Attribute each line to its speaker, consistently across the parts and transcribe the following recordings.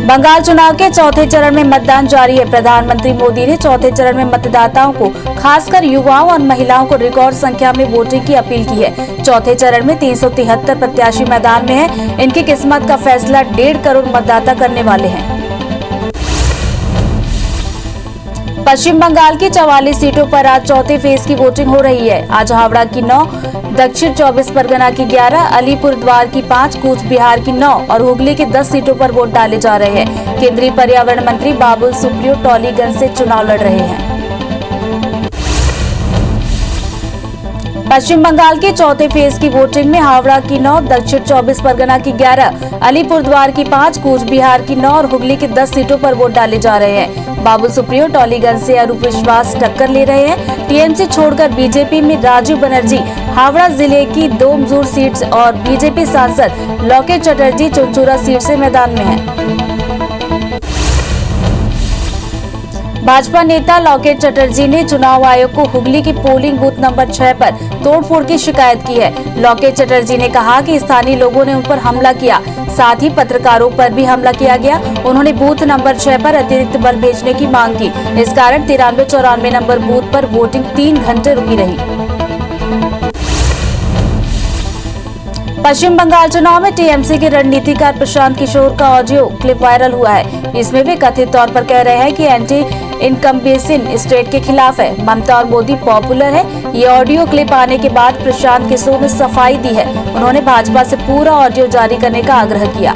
Speaker 1: बंगाल चुनाव के चौथे चरण में मतदान जारी है। प्रधानमंत्री मोदी ने चौथे चरण में मतदाताओं को, खासकर युवाओं और महिलाओं को रिकॉर्ड संख्या में वोटिंग की अपील की है। चौथे चरण में 373 प्रत्याशी मैदान में हैं। इनकी किस्मत का फैसला 1.5 करोड़ मतदाता करने वाले हैं। पश्चिम बंगाल की 44 सीटों पर आज चौथे फेज की वोटिंग हो रही है। आज हावड़ा की 9, दक्षिण 24 परगना की 11, अलीपुरद्वार की 5, कूच बिहार की 9 और हुगली की 10 सीटों पर वोट डाले जा रहे हैं। केंद्रीय पर्यावरण मंत्री बाबुल सुप्रियो टॉलीगंज से चुनाव लड़ रहे हैं। पश्चिम बंगाल के चौथे फेज की वोटिंग में हावड़ा की 9, दक्षिण 24 परगना की 11, अलीपुरद्वार की 5, कूच बिहार की 9 और हुगली की 10 सीटों पर वोट डाले जा रहे हैं। बाबुल सुप्रियो टॉलीगंज से अरूप विश्वास टक्कर ले रहे हैं। टीएमसी छोड़कर बीजेपी में राजीव बनर्जी हावड़ा जिले की दोमजूर सीट और बीजेपी सांसद लोकेट चटर्जी चुनचुरा सीट से मैदान में हैं। भाजपा नेता लोकेट चटर्जी ने चुनाव आयोग को हुगली की पोलिंग बूथ नंबर 6 पर तोड़फोड़ की शिकायत की है। लोकेट चटर्जी ने कहा कि स्थानीय लोगों ने उन पर हमला किया, साथ ही पत्रकारों पर भी हमला किया गया। उन्होंने बूथ नंबर 6 पर अतिरिक्त बल भेजने की मांग की। इस कारण 93-94 नंबर बूथ पर वोटिंग 3 घंटे रुकी रही। पश्चिम बंगाल चुनाव में टीएमसी के रणनीतिकार प्रशांत किशोर का ऑडियो क्लिप वायरल हुआ है। इसमें वे कथित तौर पर कह रहे हैं कि एंटी इनकम्बेंसी स्टेट के खिलाफ है, ममता और मोदी पॉपुलर है। ये ऑडियो क्लिप आने के बाद प्रशांत किशोर ने सफाई दी है। उन्होंने भाजपा से पूरा ऑडियो जारी करने का आग्रह किया।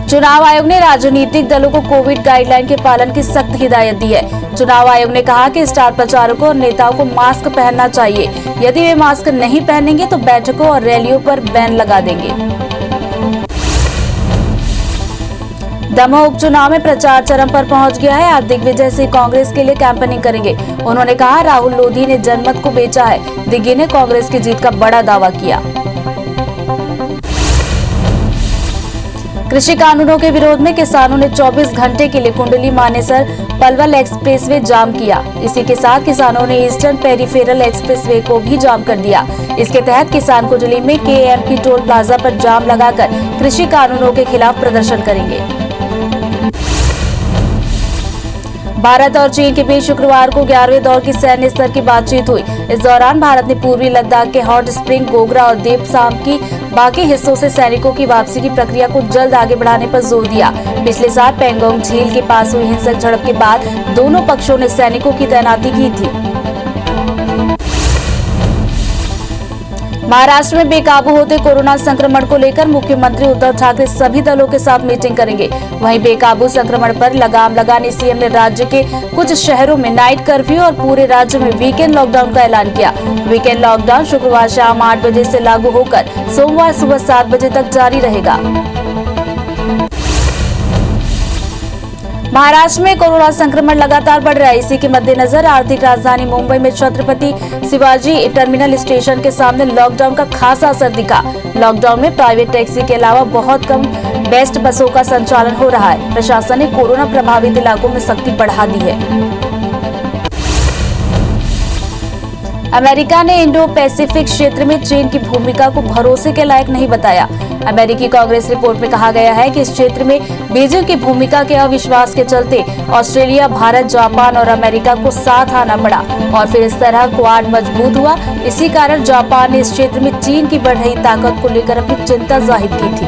Speaker 1: चुनाव आयोग ने राजनीतिक दलों को कोविड गाइडलाइन के पालन की सख्त हिदायत दी है। चुनाव आयोग ने कहा कि स्टार प्रचारकों और नेताओं को मास्क पहनना चाहिए। यदि वे मास्क नहीं पहनेंगे तो बैठकों और रैलियों पर बैन लगा देंगे। दमोह उपचुनाव में प्रचार चरम पर पहुंच गया है। आज दिग्विजय सिंह कांग्रेस के लिए कैंपेनिंग करेंगे। उन्होंने कहा, राहुल लोधी ने जनमत को बेचा है। दिग्गी ने कांग्रेस की जीत का बड़ा दावा किया। कृषि कानूनों के विरोध में किसानों ने 24 घंटे के लिए कुंडली मानेसर पलवल एक्सप्रेसवे जाम किया। इसी के साथ किसानों ने ईस्टर्न पेरिफेरल एक्सप्रेसवे को भी जाम कर दिया। इसके तहत किसान कुंडली में केएमपी टोल प्लाजा पर जाम लगाकर कृषि कानूनों के खिलाफ प्रदर्शन करेंगे। भारत और चीन के बीच शुक्रवार को 11वें दौर की सैन्य स्तर की बातचीत हुई। इस दौरान भारत ने पूर्वी लद्दाख के हॉट स्प्रिंग, गोगरा और देपसाम की बाकी हिस्सों से सैनिकों की वापसी की प्रक्रिया को जल्द आगे बढ़ाने पर जोर दिया। पिछले साल पेंगोंग झील के पास हुई हिंसक झड़प के बाद दोनों पक्षों ने सैनिकों की तैनाती की थी। महाराष्ट्र में बेकाबू होते कोरोना संक्रमण को लेकर मुख्यमंत्री उद्धव ठाकरे सभी दलों के साथ मीटिंग करेंगे। वहीं बेकाबू संक्रमण पर लगाम लगाने सीएम ने राज्य के कुछ शहरों में नाइट कर्फ्यू और पूरे राज्य में वीकेंड लॉकडाउन का ऐलान किया। वीकेंड लॉकडाउन शुक्रवार शाम 8 बजे से लागू होकर सोमवार सुबह 7 बजे तक जारी रहेगा। महाराष्ट्र में कोरोना संक्रमण लगातार बढ़ रहा है। इसी के मद्देनजर आर्थिक राजधानी मुंबई में छत्रपति शिवाजी टर्मिनल स्टेशन के सामने लॉकडाउन का खासा असर दिखा। लॉकडाउन में प्राइवेट टैक्सी के अलावा बहुत कम बेस्ट बसों का संचालन हो रहा है। प्रशासन ने कोरोना प्रभावित इलाकों में सख्ती बढ़ा दी है। अमेरिका ने इंडो पैसिफिक क्षेत्र में चीन की भूमिका को भरोसे के लायक नहीं बताया। अमेरिकी कांग्रेस रिपोर्ट में कहा गया है कि इस क्षेत्र में बीजिंग की भूमिका के अविश्वास के चलते ऑस्ट्रेलिया, भारत, जापान और अमेरिका को साथ आना पड़ा और फिर इस तरह क्वाड मजबूत हुआ। इसी कारण जापान ने इस क्षेत्र में चीन की बढ़ रही ताकत को लेकर अपनी चिंता जाहिर की थी।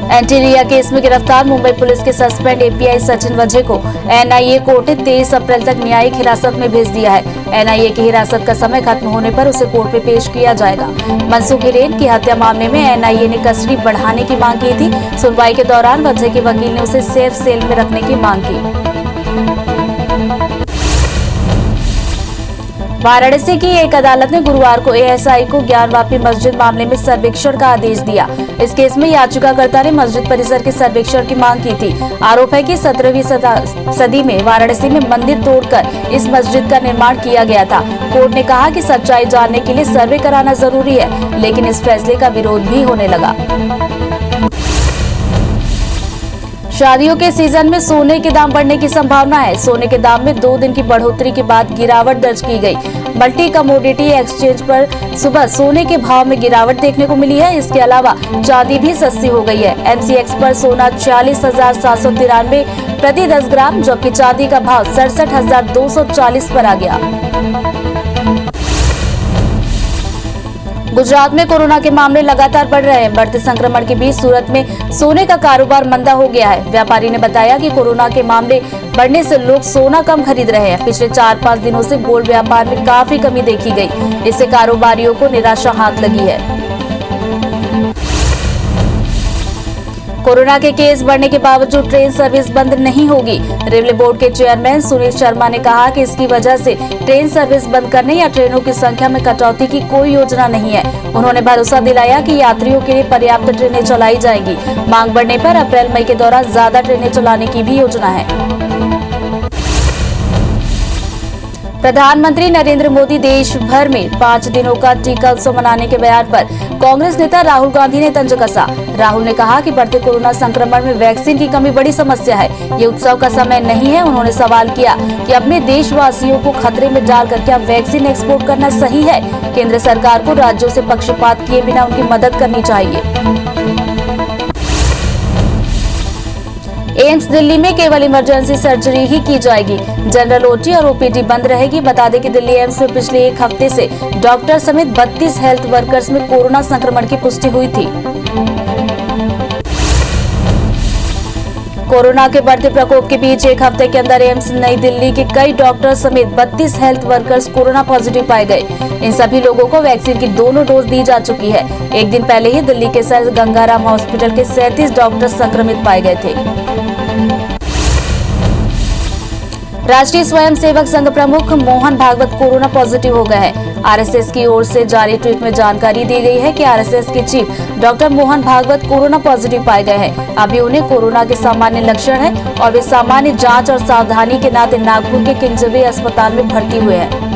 Speaker 1: एंटीलिया केस में गिरफ्तार मुंबई पुलिस के सस्पेंड एपीआई सचिन वझे को एनआईए कोर्ट ने 23 अप्रैल तक न्यायिक हिरासत में भेज दिया है। एनआईए की हिरासत का समय खत्म होने पर उसे कोर्ट में पेश किया जाएगा। मनसुख हिरेन की हत्या मामले में एनआईए ने कस्टडी बढ़ाने की मांग की थी। सुनवाई के दौरान वझे के वकील ने उसे सेफ सेल में रखने की मांग की। वाराणसी की एक अदालत ने गुरुवार को एएसआई को ज्ञानवापी मस्जिद मामले में सर्वेक्षण का आदेश दिया। इस केस में याचिकाकर्ता ने मस्जिद परिसर के सर्वेक्षण की मांग की थी। आरोप है कि 17वीं सदी में वाराणसी में मंदिर तोड़कर इस मस्जिद का निर्माण किया गया था। कोर्ट ने कहा कि सच्चाई जानने के लिए सर्वे कराना जरूरी है, लेकिन इस फैसले का विरोध भी होने लगा। शादियों के सीजन में सोने के दाम बढ़ने की संभावना है। सोने के दाम में 2 दिन की बढ़ोतरी के बाद गिरावट दर्ज की गई। मल्टी कमोडिटी एक्सचेंज पर सुबह सोने के भाव में गिरावट देखने को मिली है। इसके अलावा चांदी भी सस्ती हो गई है। MCX पर सोना 46,793 प्रति 10 ग्राम, जबकि चांदी का भाव 67,240 पर आ गया। गुजरात में कोरोना के मामले लगातार बढ़ रहे हैं। बढ़ते संक्रमण के बीच सूरत में सोने का कारोबार मंदा हो गया है। व्यापारी ने बताया कि कोरोना के मामले बढ़ने से लोग सोना कम खरीद रहे हैं। पिछले 4-5 दिनों से गोल्ड व्यापार में काफी कमी देखी गई। इससे कारोबारियों को निराशा हाथ लगी है। कोरोना के केस बढ़ने के बावजूद ट्रेन सर्विस बंद नहीं होगी। रेलवे बोर्ड के चेयरमैन सुनील शर्मा ने कहा कि इसकी वजह से ट्रेन सर्विस बंद करने या ट्रेनों की संख्या में कटौती की कोई योजना नहीं है। उन्होंने भरोसा दिलाया कि यात्रियों के लिए पर्याप्त ट्रेनें चलाई जाएंगी। मांग बढ़ने पर अप्रैल-मई के दौरान ज्यादा ट्रेनें चलाने की भी योजना है। प्रधानमंत्री नरेंद्र मोदी देश भर में 5 दिनों का टीका उत्सव मनाने के बयान पर कांग्रेस नेता राहुल गांधी ने तंज कसा। राहुल ने कहा कि बढ़ते कोरोना संक्रमण में वैक्सीन की कमी बड़ी समस्या है। ये उत्सव का समय नहीं है। उन्होंने सवाल किया कि अपने देशवासियों को खतरे में डालकर क्या वैक्सीन एक्सपोर्ट करना सही है। केंद्र सरकार को राज्यों से पक्षपात किए बिना उनकी मदद करनी चाहिए। एम्स दिल्ली में केवल इमरजेंसी सर्जरी ही की जाएगी। जनरल OT और OPD बंद रहेगी। बता दें कि दिल्ली एम्स में पिछले एक हफ्ते से डॉक्टर समेत 32 हेल्थ वर्कर्स में कोरोना संक्रमण की पुष्टि हुई थी। कोरोना के बढ़ते प्रकोप के बीच एक हफ्ते के अंदर एम्स नई दिल्ली के कई डॉक्टर समेत 32 हेल्थ वर्कर्स कोरोना पॉजिटिव पाए गए। इन सभी लोगों को वैक्सीन की दोनों डोज दी जा चुकी है। एक दिन पहले ही दिल्ली के सर गंगाराम हॉस्पिटल के 37 डॉक्टर संक्रमित पाए गए थे। राष्ट्रीय स्वयंसेवक संघ प्रमुख मोहन भागवत कोरोना पॉजिटिव हो गए हैं। RSS की ओर से जारी ट्वीट में जानकारी दी गई है कि RSS के chief doctor Mohan Bhagwat corona positive पाए गए हैं। अभी उन्हें कोरोना के सामान्य लक्षण हैं और वे सामान्य जांच और सावधानी के नाते नागपुर के किंग्सवे अस्पताल में भर्ती हुए हैं।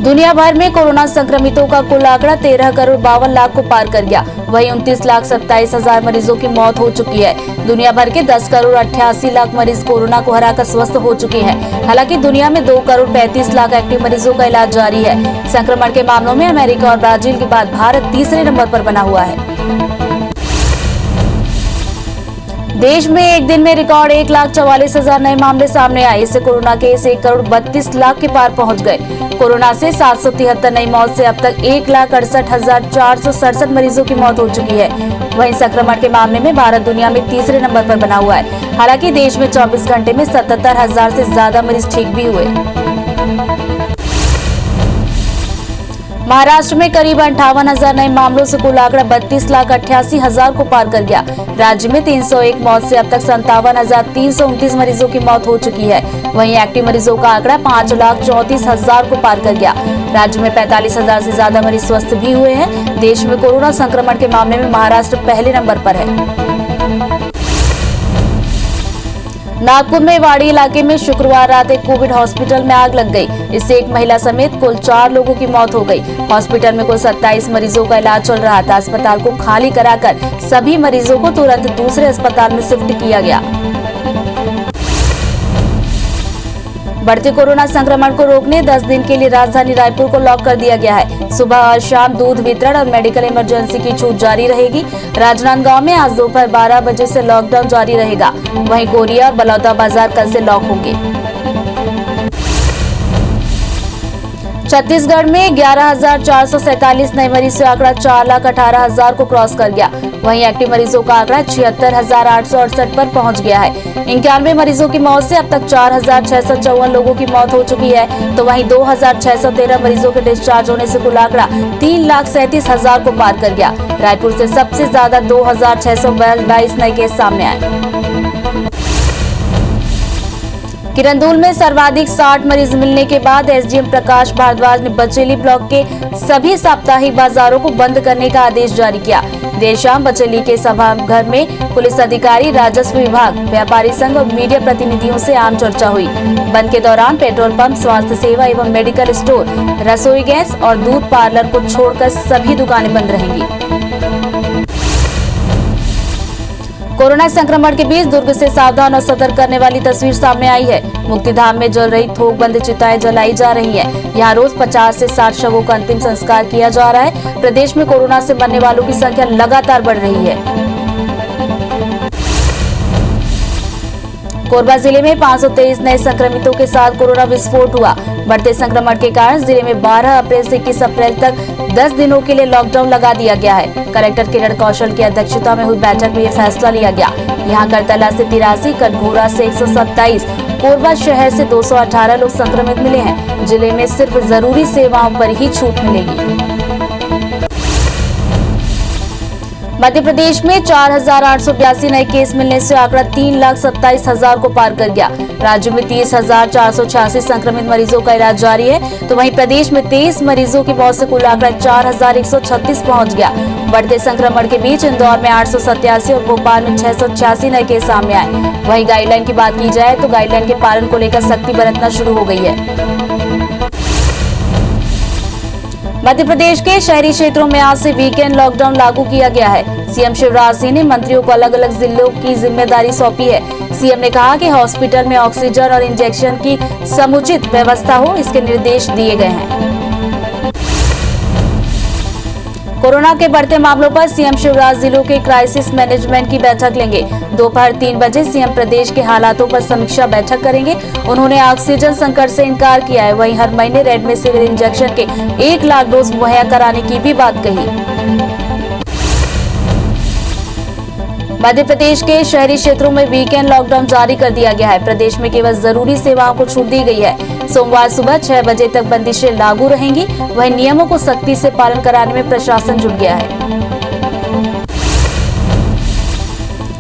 Speaker 1: दुनिया भर में कोरोना संक्रमितों का कुल आंकड़ा 13 करोड़ 52 लाख को पार कर गया। वहीं 29,27,000 मरीजों की मौत हो चुकी है। दुनिया भर के 10 करोड़ 88 लाख मरीज कोरोना को हराकर स्वस्थ हो चुके हैं। हालांकि दुनिया में 2 करोड़ 35 लाख एक्टिव मरीजों का इलाज जारी है। संक्रमण के मामलों में अमेरिका और ब्राजील के बाद भारत तीसरे नंबर पर बना हुआ है। देश में एक दिन में रिकॉर्ड 1,44,000 नए मामले सामने आए। इससे कोरोना केस 1 करोड़ 32 लाख के पार पहुंच गए। कोरोना से 773 नई मौत से अब तक 1,68,467 मरीजों की मौत हो चुकी है। वहीं संक्रमण के मामले में भारत दुनिया में तीसरे नंबर पर बना हुआ है। हालांकि देश में 24 घंटे में 77,000 से ज्यादा मरीज ठीक भी हुए। महाराष्ट्र में करीब 58,000 नए मामलों से कुल आंकड़ा 32,88,000 को पार कर गया। राज्य में 301 मौत से अब तक 57,329 मरीजों की मौत हो चुकी है। वहीं एक्टिव मरीजों का आंकड़ा 5,34,000 को पार कर गया। राज्य में 45,000 से ज्यादा मरीज स्वस्थ भी हुए हैं। देश में कोरोना संक्रमण के मामले में महाराष्ट्र पहले नंबर पर है। नागपुर में वाड़ी इलाके में शुक्रवार रात एक कोविड हॉस्पिटल में आग लग गई। इससे एक महिला समेत कुल 4 लोगों की मौत हो गई। हॉस्पिटल में कुल 27 मरीजों का इलाज चल रहा था। अस्पताल को खाली कराकर सभी मरीजों को तुरंत दूसरे अस्पताल में शिफ्ट किया गया। बढ़ते कोरोना संक्रमण को रोकने 10 दिन के लिए राजधानी रायपुर को लॉक कर दिया गया है। सुबह और शाम दूध वितरण और मेडिकल इमरजेंसी की छूट जारी रहेगी। राजनांदगांव में आज दोपहर 12 बजे से लॉकडाउन जारी रहेगा। वहीं कोरिया और बलौदा बाजार कल से लॉक होंगे। छत्तीसगढ़ में 11,447 नए मरीज से आंकड़ा 4,18,000 को क्रॉस कर गया। वहीं एक्टिव मरीजों का आंकड़ा 76,868 पर पहुंच गया है। 91 मरीजों की मौत से अब तक 4,654 लोगों की मौत हो चुकी है। तो वहीं 2,613 मरीजों के डिस्चार्ज होने से कुल आंकड़ा 3,37,000 को पार कर गया। रायपुर से सबसे ज्यादा 2,622 नए केस सामने आए। किरंदुल में सर्वाधिक 60 मरीज मिलने के बाद SDM प्रकाश भारद्वाज ने बचेली ब्लॉक के सभी साप्ताहिक बाजारों को बंद करने का आदेश जारी किया। देर शाम बचेली के सभाघर में पुलिस अधिकारी, राजस्व विभाग, व्यापारी संघ और मीडिया प्रतिनिधियों से आम चर्चा हुई। बंद के दौरान पेट्रोल पंप, स्वास्थ्य सेवा एवं मेडिकल स्टोर, रसोई गैस और दूध पार्लर को छोड़कर सभी दुकानें बंद रहेंगी। कोरोना संक्रमण के बीच दुर्ग से सावधान और सतर्क करने वाली तस्वीर सामने आई है। मुक्तिधाम में जल रही थोक बंद चिताएं जलाई जा रही हैं। यहाँ रोज 50 से 60 शवों का अंतिम संस्कार किया जा रहा है। प्रदेश में कोरोना से मरने वालों की संख्या लगातार बढ़ रही है। कोरबा जिले में 523 नए संक्रमितों के साथ कोरोना विस्फोट हुआ। बढ़ते संक्रमण के कारण जिले में 12 अप्रैल से 21 अप्रैल तक 10 दिनों के लिए लॉकडाउन लगा दिया गया है। कलेक्टर किरण कौशल की अध्यक्षता में हुई बैठक में यह फैसला लिया गया। यहाँ करतला से 83, कटघोरा से 127, कोरबा शहर से 218 लोग संक्रमित मिले हैं। जिले में सिर्फ जरूरी सेवाओं पर ही छूट मिलेगी। मध्य प्रदेश में 4,882 नए केस मिलने से आंकड़ा 3,27,000 को पार कर गया। राज्य में 30,486 संक्रमित मरीजों का इलाज जारी है, तो वहीं प्रदेश में 23 मरीजों की मौत से कुल आंकड़ा 4,136 पहुंच गया। बढ़ते संक्रमण के बीच इंदौर में 887 और भोपाल में 686 नए केस सामने आए। वहीं गाइडलाइन की बात की जाए तो गाइडलाइन के पालन को लेकर सख्ती बरतना शुरू हो गई है। मध्य प्रदेश के शहरी क्षेत्रों में आज से वीकेंड लॉकडाउन लागू किया गया है। सीएम शिवराज सिंह ने मंत्रियों को अलग अलग जिलों की जिम्मेदारी सौंपी है। सीएम ने कहा कि हॉस्पिटल में ऑक्सीजन और इंजेक्शन की समुचित व्यवस्था हो, इसके निर्देश दिए गए हैं। कोरोना के बढ़ते मामलों पर सीएम शिवराज जिलों के क्राइसिस मैनेजमेंट की बैठक लेंगे। दोपहर 3 बजे सीएम प्रदेश के हालातों पर समीक्षा बैठक करेंगे। उन्होंने ऑक्सीजन संकट से इनकार किया है। वहीं हर महीने रेमडेसिविर इंजेक्शन के 1 लाख डोज मुहैया कराने की भी बात कही। मध्य प्रदेश के शहरी क्षेत्रों में वीकेंड लॉकडाउन जारी कर दिया गया है। प्रदेश में केवल जरूरी सेवाओं को छूट दी गई है। सोमवार सुबह 6 बजे तक बंदिशें लागू रहेंगी। वहीं नियमों को सख्ती से पालन कराने में प्रशासन जुट गया है।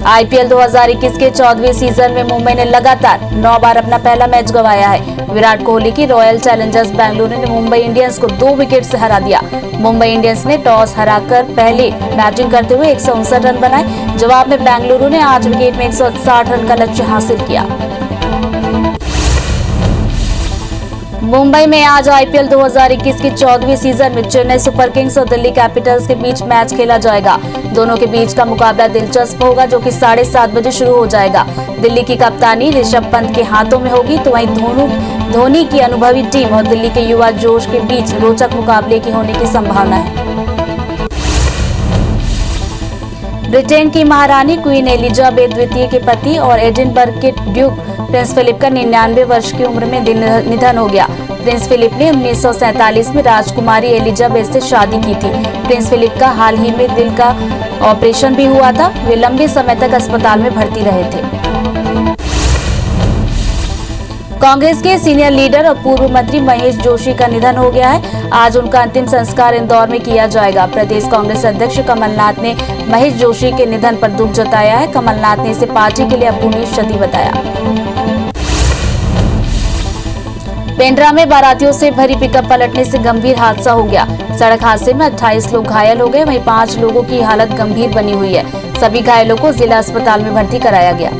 Speaker 1: आईपीएल 2021 के 14वें सीजन में मुंबई ने लगातार 9 बार अपना पहला मैच गंवाया है। विराट कोहली की रॉयल चैलेंजर्स बेंगलुरु ने मुंबई इंडियंस को 2 विकेट से हरा दिया। मुंबई इंडियंस ने टॉस हराकर पहले बैटिंग करते हुए 159 रन बनाए। जवाब में बेंगलुरु ने 8 विकेट में 160 रन का लक्ष्य हासिल किया। मुंबई में आज आईपीएल 2021 के 14वें सीजन में चेन्नई सुपर किंग्स और दिल्ली कैपिटल्स के बीच मैच खेला जाएगा। दोनों के बीच का मुकाबला दिलचस्प होगा, जो कि 7:30 बजे शुरू हो जाएगा। दिल्ली की कप्तानी ऋषभ पंत के हाथों में होगी, तो वहीं धोनी की अनुभवी टीम और दिल्ली के युवा जोश के बीच रोचक मुकाबले की होने की संभावना है। ब्रिटेन की महारानी क्वीन एलिजाबेथ द्वितीय के पति और एडिनबर्ग के ड्यूक प्रिंस फिलिप का 99 वर्ष की उम्र में निधन हो गया। प्रिंस फिलिप ने 1947 में राजकुमारी एलिजाबेथ से शादी की थी। प्रिंस फिलिप का हाल ही में दिल का ऑपरेशन भी हुआ था। वे लंबे समय तक अस्पताल में भर्ती रहे थे। कांग्रेस के सीनियर लीडर और पूर्व मंत्री महेश जोशी का निधन हो गया है। आज उनका अंतिम संस्कार इंदौर में किया जाएगा। प्रदेश कांग्रेस अध्यक्ष कमलनाथ ने महेश जोशी के निधन पर दुख जताया है। कमलनाथ ने इसे पार्टी के लिए अपूर्णीय क्षति बताया। पेंड्रा में बारातियों से भरी पिकअप पलटने से गंभीर हादसा हो गया। सड़क हादसे में 28 लोग घायल हो गए, वहीं 5 लोगों की हालत गंभीर बनी हुई है। सभी घायलों को जिला अस्पताल में भर्ती कराया गया।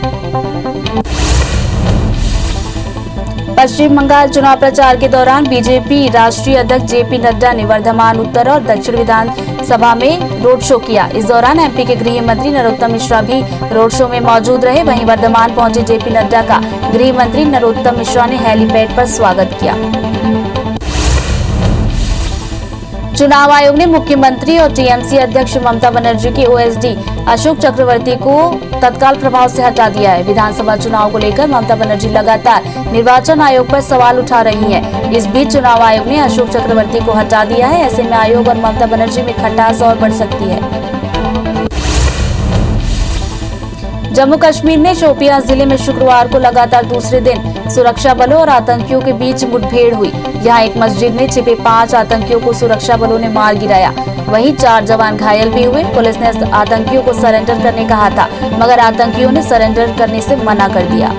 Speaker 1: पश्चिम बंगाल चुनाव प्रचार के दौरान बीजेपी राष्ट्रीय अध्यक्ष जेपी नड्डा ने वर्धमान उत्तर और दक्षिण विधानसभा में रोड शो किया। इस दौरान एमपी के गृह मंत्री नरोत्तम मिश्रा भी रोड शो में मौजूद रहे। वहीं वर्धमान पहुंचे जेपी नड्डा का गृह मंत्री नरोत्तम मिश्रा ने हेलीपैड पर स्वागत किया। चुनाव आयोग ने मुख्यमंत्री और टीएमसी अध्यक्ष ममता बनर्जी के ओएसडी अशोक चक्रवर्ती को तत्काल प्रभाव से हटा दिया है। विधानसभा चुनाव को लेकर ममता बनर्जी लगातार निर्वाचन आयोग पर सवाल उठा रही हैं। इस बीच चुनाव आयोग ने अशोक चक्रवर्ती को हटा दिया है। ऐसे में आयोग और ममता बनर्जी में खटास और बढ़ सकती है। जम्मू कश्मीर में शोपियां जिले में शुक्रवार को लगातार दूसरे दिन सुरक्षा बलों और आतंकियों के बीच मुठभेड़ हुई। यहां एक मस्जिद में छिपे 5 आतंकियों को सुरक्षा बलों ने मार गिराया। वहीं 4 जवान घायल भी हुए। पुलिस ने आतंकियों को सरेंडर करने कहा था, मगर आतंकियों ने सरेंडर करने से मना कर दिया।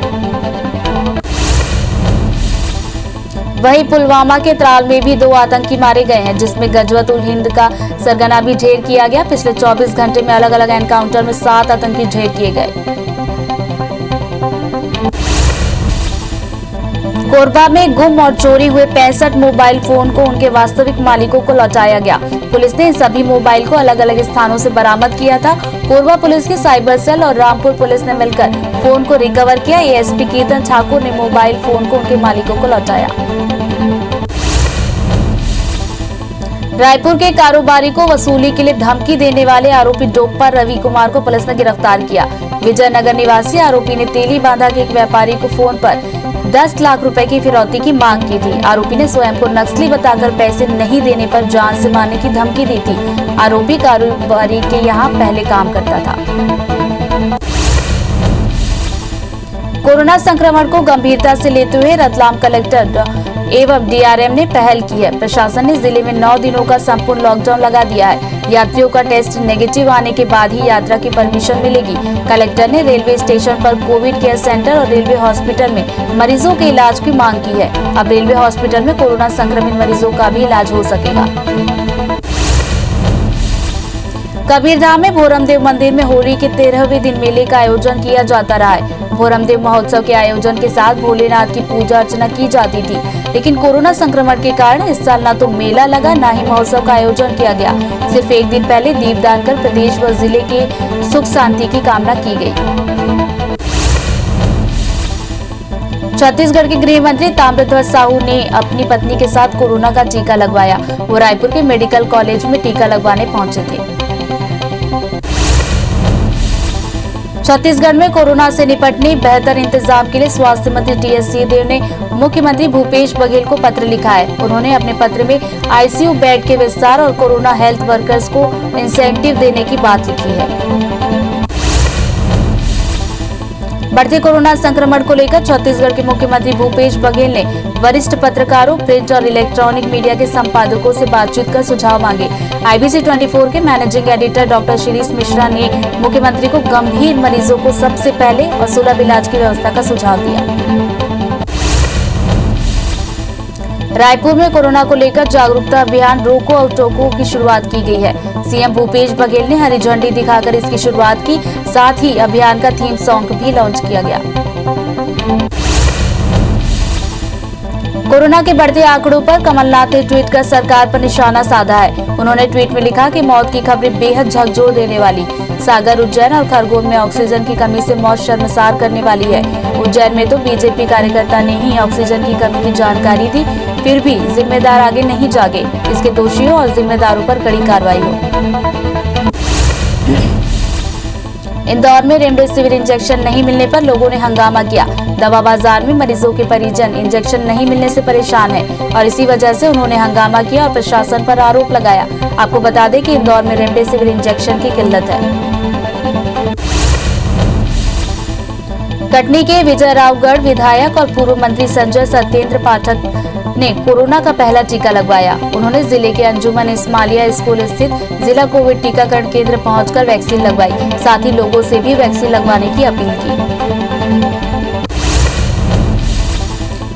Speaker 1: वहीं पुलवामा के त्राल में भी 2 आतंकी मारे गए हैं, जिसमें गजवत उल हिंद का सरगना भी ढेर किया गया। पिछले 24 घंटे में अलग अलग एनकाउंटर में 7 आतंकी ढेर किए गए। कोरबा में गुम और चोरी हुए 65 मोबाइल फोन को उनके वास्तविक मालिकों को लौटाया गया। पुलिस ने इन सभी मोबाइल को अलग अलग स्थानों से बरामद किया था। कोरबा पुलिस की साइबर सेल और रामपुर पुलिस ने मिलकर फोन को रिकवर किया। एएसपी कीर्तन ठाकुर ने मोबाइल फोन को उनके मालिकों को लौटाया। रायपुर के कारोबारी को वसूली के लिए धमकी देने वाले आरोपी डोपर रवि कुमार को पुलिस ने गिरफ्तार किया। विजयनगर निवासी आरोपी ने तेली बांधा के एक व्यापारी को फोन पर 10 लाख रुपए की फिरौती की मांग की थी। आरोपी ने स्वयं को नक्सली बताकर पैसे नहीं देने पर जान से मारने की धमकी दी थी। आरोपी कारोबारी के यहाँ पहले काम करता था। कोरोना संक्रमण को गंभीरता से लेते हुए रतलाम कलेक्टर एवं डीआरएम ने पहल की है। प्रशासन ने जिले में 9 दिनों का संपूर्ण लॉकडाउन लगा दिया है। यात्रियों का टेस्ट नेगेटिव आने के बाद ही यात्रा की परमिशन मिलेगी। कलेक्टर ने रेलवे स्टेशन पर कोविड केयर सेंटर और रेलवे हॉस्पिटल में मरीजों के इलाज की मांग की है। अब रेलवे हॉस्पिटल में कोरोना संक्रमित मरीजों का भी इलाज हो सकेगा। कबीरधाम में भोरमदेव मंदिर में होली के 13वें दिन मेले का आयोजन किया जाता रहा है। भोरमदेव महोत्सव के आयोजन के साथ भोलेनाथ की पूजा अर्चना की जाती थी, लेकिन कोरोना संक्रमण के कारण इस साल न तो मेला लगा न ही महोत्सव का आयोजन किया गया। सिर्फ एक दिन पहले दीपदान कर प्रदेश व जिले के सुख शांति की कामना की गई। छत्तीसगढ़ के गृह मंत्री ताम्रध्वज साहू ने अपनी पत्नी के साथ कोरोना का टीका लगवाया। वो रायपुर के मेडिकल कॉलेज में टीका लगवाने पहुंचे थे। छत्तीसगढ़ में कोरोना से निपटने बेहतर इंतजाम के लिए स्वास्थ्य मंत्री टीएस सिंहदेव ने मुख्यमंत्री भूपेश बघेल को पत्र लिखा है। उन्होंने अपने पत्र में आईसीयू बेड के विस्तार और कोरोना हेल्थ वर्कर्स को इंसेंटिव देने की बात लिखी है। बढ़ते कोरोना संक्रमण को लेकर छत्तीसगढ़ के मुख्यमंत्री भूपेश बघेल ने वरिष्ठ पत्रकारों, प्रिंट और इलेक्ट्रॉनिक मीडिया के संपादकों से बातचीत कर सुझाव मांगे। आईबीसी 24 के managing editor doctor Shirish Mishra ने मुख्यमंत्री को गंभीर मरीजों को सबसे पहले और सुलभ इलाज की व्यवस्था का सुझाव दिया। रायपुर में कोरोना को लेकर जागरूकता अभियान रोको और टोको की शुरुआत की गई है। सीएम भूपेश बघेल ने हरी झंडी दिखाकर इसकी शुरुआत की। साथ ही अभियान का थीम सॉन्ग भी लॉन्च किया गया। कोरोना के बढ़ते आंकड़ों पर कमलनाथ ने ट्वीट कर सरकार पर निशाना साधा है। उन्होंने ट्वीट में लिखा कि मौत की खबरें बेहद झकझोर देने वाली। सागर, उज्जैन और खरगोन में ऑक्सीजन की कमी से मौत शर्मसार करने वाली है। उज्जैन में तो बीजेपी कार्यकर्ता ने ही ऑक्सीजन की कमी की जानकारी दी, फिर भी जिम्मेदार आगे नहीं जागे। इसके दोषियों और जिम्मेदारों पर कड़ी कार्रवाई हो। इंदौर में रेमडेसिविर इंजेक्शन नहीं मिलने पर लोगों ने हंगामा किया। दवा बाजार में मरीजों के परिजन इंजेक्शन नहीं मिलने से परेशान हैं और इसी वजह से उन्होंने हंगामा किया और प्रशासन पर आरोप लगाया। आपको बता दें कि इंदौर में रेमडेसिविर इंजेक्शन की किल्लत है। कटनी के विजयरावगढ़ विधायक और पूर्व मंत्री संजय सत्येंद्र पाठक ने कोरोना का पहला टीका लगवाया। उन्होंने जिले के अंजुमन इस्माइलिया स्कूल स्थित जिला कोविड टीकाकरण केंद्र पहुंचकर वैक्सीन लगवाई। साथ ही लोगों से भी वैक्सीन लगवाने की अपील की।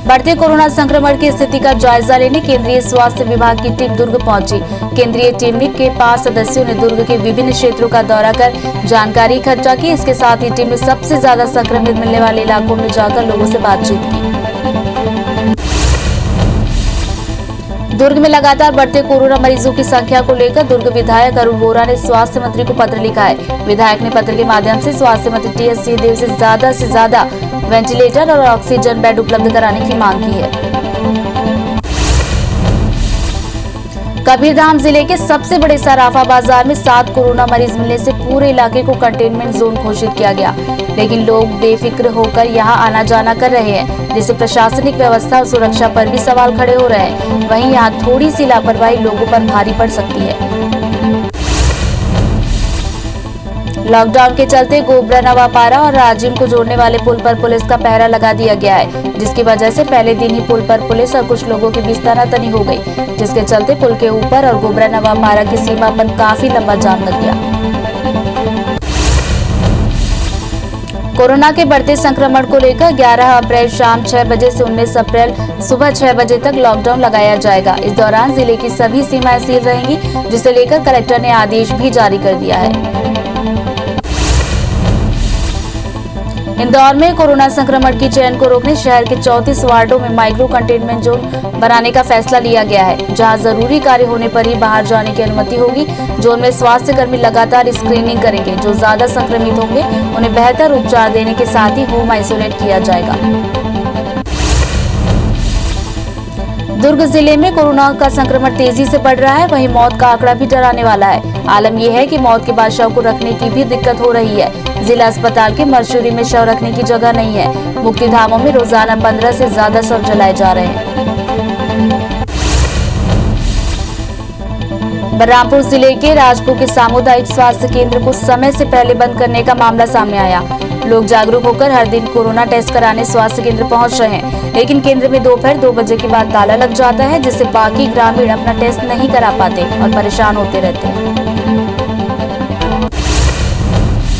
Speaker 1: बढ़ते कोरोना संक्रमण की स्थिति का जायजा लेने केंद्रीय स्वास्थ्य विभाग की टीम दुर्ग पहुंची। केंद्रीय टीम के 5 सदस्यों ने दुर्ग के विभिन्न क्षेत्रों का दौरा कर जानकारी इकट्ठा की। इसके साथ ही टीम ने सबसे ज्यादा संक्रमित मिलने वाले इलाकों में जाकर लोगों से बातचीत की। दुर्ग में लगातार बढ़ते कोरोना मरीजों की संख्या को लेकर दुर्ग विधायक अरुण वोरा ने स्वास्थ्य मंत्री को पत्र लिखा है। विधायक ने पत्र के माध्यम से स्वास्थ्य मंत्री टीएस सिंहदेव से ज्यादा वेंटिलेटर और ऑक्सीजन बेड उपलब्ध कराने की मांग की है। कबीरधाम जिले के सबसे बड़े सराफा बाजार में 7 कोरोना मरीज मिलने से पूरे इलाके को कंटेनमेंट जोन घोषित किया गया, लेकिन लोग बेफिक्र होकर यहां आना जाना कर रहे हैं, जिससे प्रशासनिक व्यवस्था और सुरक्षा पर भी सवाल खड़े हो रहे हैं। वहीं यहां थोड़ी सी लापरवाही लोगों पर भारी पड़ सकती है। लॉकडाउन के चलते गोबरा नवापारा और राजिम को जोड़ने वाले पुल पर पुलिस का पहरा लगा दिया गया है, जिसकी वजह से पहले दिन ही पुल पर पुलिस और कुछ लोगों के बीच तनातनी हो गई, जिसके चलते पुल के ऊपर और गोबरा नवापारा की सीमा पर काफी लंबा जाम लग गया। कोरोना के बढ़ते संक्रमण को लेकर 11 अप्रैल शाम 6 बजे से 19 अप्रैल सुबह 6 बजे तक लॉकडाउन लगाया जाएगा। इस दौरान जिले की सभी सीमाएं सील रहेंगी, जिसे लेकर कलेक्टर ने आदेश भी जारी कर दिया है। इंदौर में कोरोना संक्रमण की चेन को रोकने शहर के 34 वार्डों में माइक्रो कंटेनमेंट जोन बनाने का फैसला लिया गया है, जहां जरूरी कार्य होने पर ही बाहर जाने की अनुमति होगी। जोन में स्वास्थ्य कर्मी लगातार स्क्रीनिंग करेंगे। जो ज्यादा संक्रमित होंगे उन्हें बेहतर उपचार देने के साथ ही होम आइसोलेट किया जाएगा। दुर्ग जिले में कोरोना का संक्रमण तेजी से बढ़ रहा है, वहीं मौत का आंकड़ा भी डराने वाला है। आलम यह है कि मौत के बाद शव को रखने की भी दिक्कत हो रही है। जिला अस्पताल के मरचुरी में शव रखने की जगह नहीं है। मुक्ति धामों में रोजाना 15 से ज्यादा शव जलाए जा रहे हैं। बलरामपुर जिले के राजपुर के सामुदायिक स्वास्थ्य केंद्र को समय से पहले बंद करने का मामला सामने आया। लोग जागरूक होकर हर दिन कोरोना टेस्ट कराने स्वास्थ्य केंद्र पहुंच रहे हैं, लेकिन केंद्र में दोपहर 2 बजे के बाद ताला लग जाता है, जिससे बाकी ग्रामीण अपना टेस्ट नहीं करा पाते और परेशान होते रहते हैं।